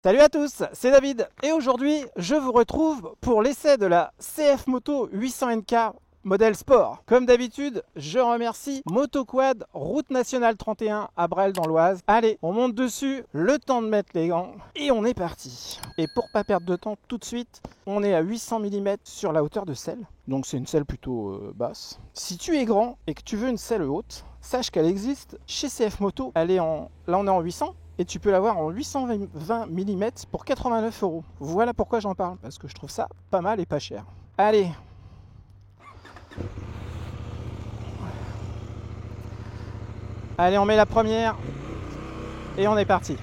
Salut à tous, c'est David et aujourd'hui je vous retrouve pour l'essai de la CF Moto 800 NK modèle sport. Comme d'habitude, je remercie Motoquad Route Nationale 31 à Bresles dans l'Oise. Allez, on monte dessus, le temps de mettre les gants et on est parti. Et pour pas perdre de temps tout de suite, on est à 800 mm sur la hauteur de selle. Donc c'est une selle plutôt basse. Si tu es grand et que tu veux une selle haute, sache qu'elle existe chez CF Moto. Elle est en... Là on est en 800. Et tu peux l'avoir en 820 mm pour 89 €. Voilà pourquoi j'en parle, parce que je trouve ça pas mal et pas cher. Allez. Allez, on met la première et on est parti.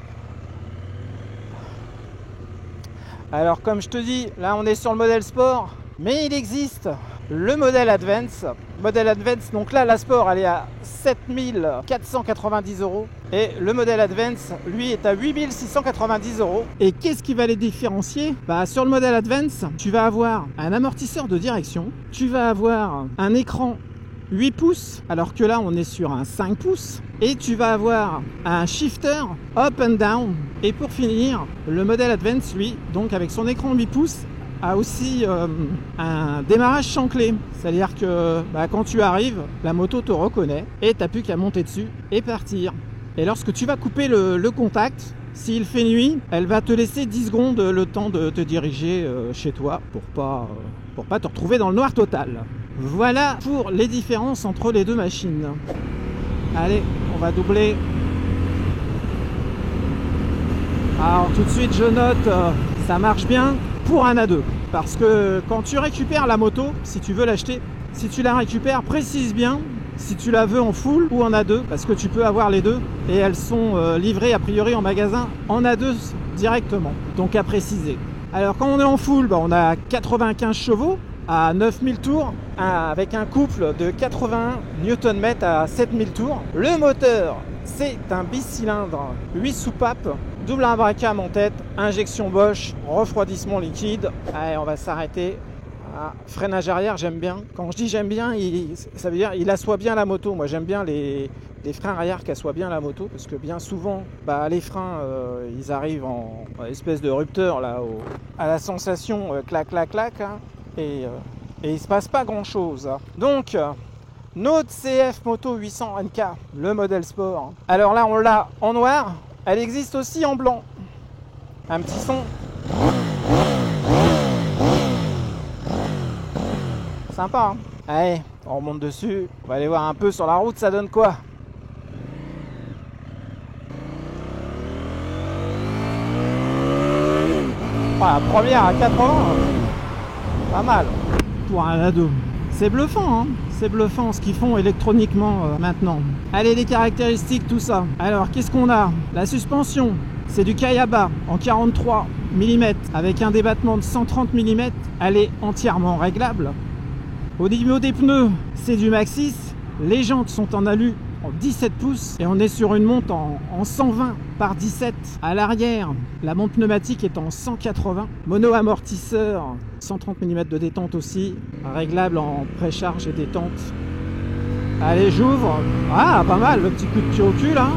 Alors comme je te dis, là on est sur le modèle sport, mais il existe le modèle Advance. Modèle Advance, donc là la sport elle est à 7 490 € et le modèle Advance lui est à 8 690 €. Et qu'est-ce qui va les différencier? Sur le modèle Advance, tu vas avoir un amortisseur de direction, tu vas avoir un écran 8 pouces alors que là on est sur un 5 pouces et tu vas avoir un shifter up and down. Et pour finir, le modèle Advance lui, donc avec son écran 8 pouces, a aussi un démarrage sans clé. C'est-à-dire que quand tu arrives, la moto te reconnaît et tu n'as plus qu'à monter dessus et partir. Et lorsque tu vas couper le contact, s'il fait nuit, elle va te laisser 10 secondes le temps de te diriger chez toi pour pas te retrouver dans le noir total. Voilà pour les différences entre les deux machines. Allez, on va doubler. Alors tout de suite je note, ça marche bien pour un A2, parce que quand tu récupères la moto, si tu veux l'acheter, si tu la récupères, précise bien si tu la veux en full ou en A2, parce que tu peux avoir les deux et elles sont livrées a priori en magasin en A2 directement, donc à préciser. Alors quand on est en full, on a 95 chevaux à 9000 tours avec un couple de 81 Nm à 7000 tours. Le moteur, c'est un bicylindre 8 soupapes, double imbricam en tête, injection Bosch, refroidissement liquide. Allez, on va s'arrêter. Freinage arrière, j'aime bien. Quand je dis j'aime bien, ça veut dire il assoit bien la moto. Moi j'aime bien les freins arrière qui assoient bien la moto, parce que bien souvent les freins ils arrivent en espèce de rupteur là, à la sensation clac clac clac, hein, et il se passe pas grand chose. Donc notre CF Moto 800 NK, le modèle sport. Alors là on l'a en noir, elle existe aussi en blanc. Un petit son. Sympa, hein. Allez, on remonte dessus, on va aller voir un peu sur la route, ça donne quoi? La première à 80, pas mal pour un ado. C'est bluffant, hein, c'est bluffant ce qu'ils font électroniquement maintenant. Allez, les caractéristiques, tout ça. Alors, qu'est-ce qu'on a? La suspension, c'est du Kayaba en 43 mm avec un débattement de 130 mm. Elle est entièrement réglable. Au niveau des pneus, c'est du Maxxis. Les jantes sont en alu en 17 pouces et on est sur une monte en 120 par 17. À l'arrière, la monte pneumatique est en 180. Mono amortisseur, 130 mm de détente aussi, réglable en précharge et détente. Allez, j'ouvre. Ah, pas mal, le petit coup de pied au cul là.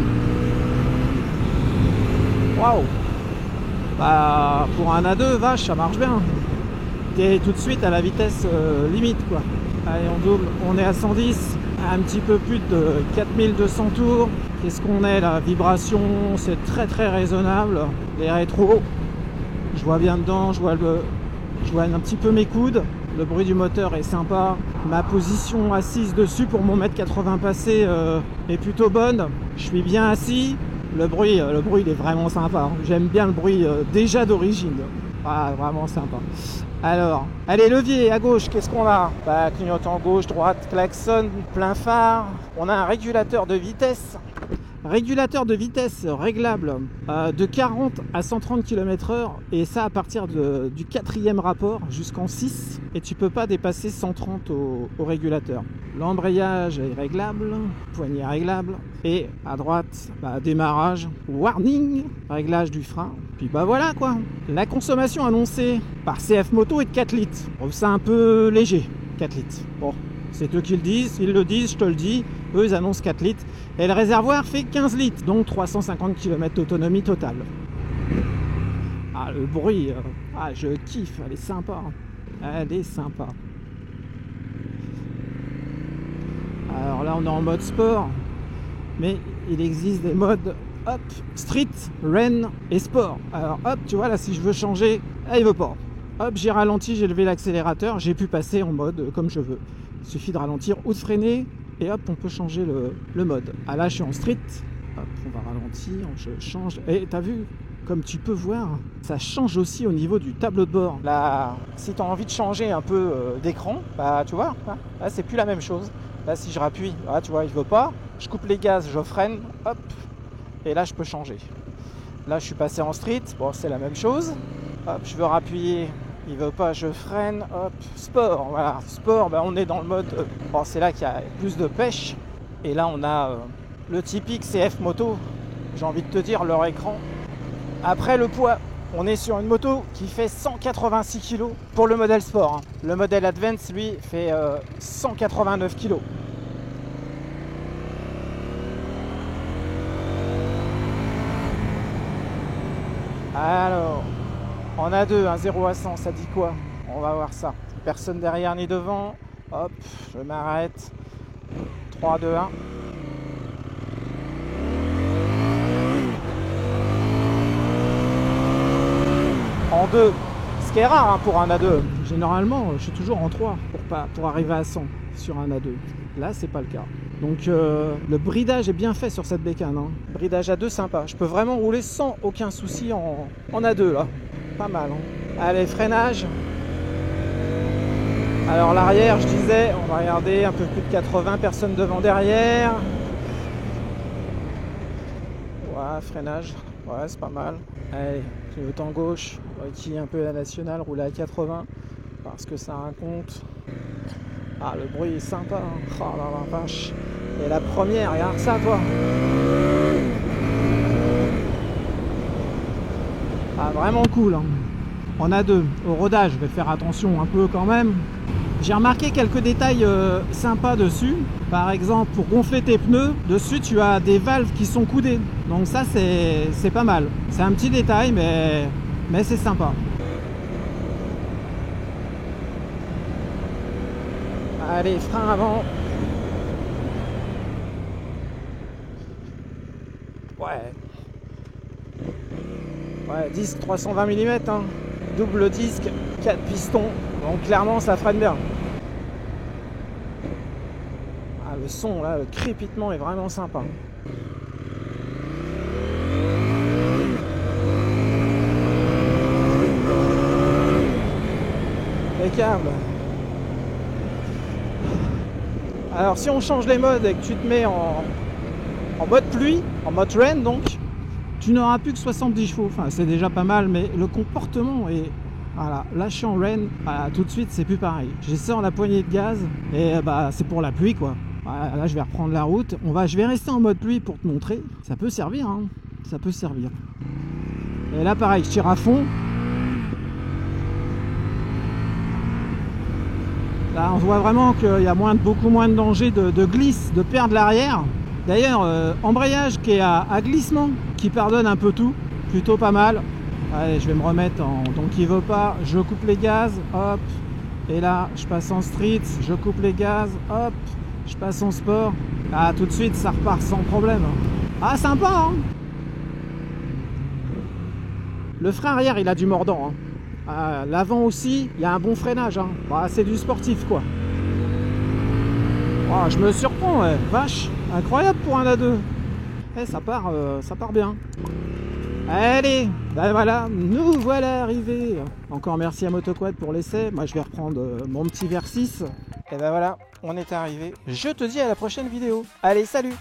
Waouh. Pour un A2, vache, ça marche bien. T'es tout de suite à la vitesse limite quoi. Allez, on double, on est à 110, un petit peu plus de 4200 tours. Qu'est-ce qu'on est là? Vibration, c'est très très raisonnable. Les rétros, je vois bien dedans, je vois un petit peu mes coudes. Le bruit du moteur est sympa. Ma position assise dessus pour mon 1m80 passé est plutôt bonne. Je suis bien assis. Le bruit il est vraiment sympa. J'aime bien le bruit déjà d'origine. Ah, vraiment sympa. Alors, allez, levier à gauche, qu'est-ce qu'on a? Clignotant gauche, droite, klaxon, plein phare. On a un régulateur de vitesse. Régulateur de vitesse réglable de 40 à 130 km/h, et ça à partir du 4e rapport jusqu'en 6, et tu peux pas dépasser 130 au régulateur. L'embrayage est réglable, poignée réglable, et à droite, démarrage, warning, réglage du frein. Puis voilà quoi. La consommation annoncée par CF Moto est de 4 litres. Je trouve ça un peu léger, 4 litres. Bon, c'est eux qui le disent, ils le disent, je te le dis. Eux, ils annoncent 4 litres. Et le réservoir fait 15 litres, donc 350 km d'autonomie totale. Ah, le bruit, ah, je kiffe, elle est sympa. Elle est sympa. Alors là, on est en mode sport, mais il existe des modes hop, street, rain et sport. Alors hop, tu vois, là, si je veux changer, là, il veut pas. Hop, j'ai ralenti, j'ai levé l'accélérateur, j'ai pu passer en mode comme je veux. Il suffit de ralentir ou de freiner, et hop, on peut changer le mode. Ah là, je suis en street. Hop, on va ralentir, je change. Et t'as vu, comme tu peux voir, ça change aussi au niveau du tableau de bord. Là, si tu as envie de changer un peu d'écran, bah tu vois, là c'est plus la même chose. Là, si je rappuie, là, tu vois, il veut pas. Je coupe les gaz, je freine, hop, et là je peux changer. Là, je suis passé en street, bon, c'est la même chose. Hop, je veux rappuyer, il veut pas, je freine, hop, sport, voilà. Sport, bah, on est dans le mode, bon, c'est là qu'il y a plus de pêche. Et là, on a le typique CF moto, j'ai envie de te dire, leur écran. Après le poids, on est sur une moto qui fait 186 kg pour le modèle sport. Le modèle Advance, lui, fait 189 kg. Alors, on a deux, un 0 à 100, ça dit quoi? On va voir ça. Personne derrière ni devant. Hop, je m'arrête. 3, 2, 1. En 2, ce qui est rare pour un A2. Généralement, je suis toujours en 3 pour arriver à 100 sur un A2. Là, c'est pas le cas. Donc, le bridage est bien fait sur cette bécane. Bridage A2 sympa. Je peux vraiment rouler sans aucun souci en A2 là. Pas mal. Allez, freinage. Alors l'arrière, je disais, on va regarder un peu plus de 80 personnes devant, derrière. Ouais, freinage. Ouais, c'est pas mal. Allez, clignotant gauche, qui un peu la nationale, rouler à 80 parce que ça raconte. Ah, le bruit est sympa. Oh la vache. Et la première, regarde ça, toi. Ah, vraiment cool. On a deux. Au rodage, je vais faire attention un peu quand même. J'ai remarqué quelques détails sympas dessus. Par exemple, pour gonfler tes pneus, dessus tu as des valves qui sont coudées. Donc ça c'est pas mal. C'est un petit détail mais c'est sympa. Allez, frein avant. Ouais, disque 320 mm, double disque, 4 pistons. Donc clairement ça freine bien. Ah, le son là, le crépitement est vraiment sympa. Impeccable. Alors si on change les modes et que tu te mets en mode pluie, en mode rain donc, tu n'auras plus que 70 chevaux. Enfin c'est déjà pas mal, mais le comportement est... Voilà, là je suis en rain, voilà, tout de suite c'est plus pareil. Je sors la poignée de gaz et bah c'est pour la pluie quoi. Voilà, là je vais reprendre la route. Je vais rester en mode pluie pour te montrer. Ça peut servir, ça peut servir. Et là pareil, je tire à fond. Là on voit vraiment qu'il y a beaucoup moins de danger de glisse, de perdre l'arrière. D'ailleurs, embrayage qui est à glissement, qui pardonne un peu tout, plutôt pas mal. Allez, je vais me remettre en... Donc il veut pas, je coupe les gaz, hop. Et là, je passe en street, je coupe les gaz, hop. Je passe en sport. Ah, tout de suite, ça repart sans problème. Ah, sympa, Le frein arrière, il a du mordant, l'avant aussi, il y a un bon freinage, Bah, c'est du sportif, quoi. Oh, je me surprends, vache. Incroyable pour un A2. Ça part bien. Allez, ben voilà, nous voilà arrivés. Encore merci à Motoquad pour l'essai. Moi, je vais reprendre mon petit Versys. Et ben voilà, on est arrivé. Je te dis à la prochaine vidéo. Allez, salut!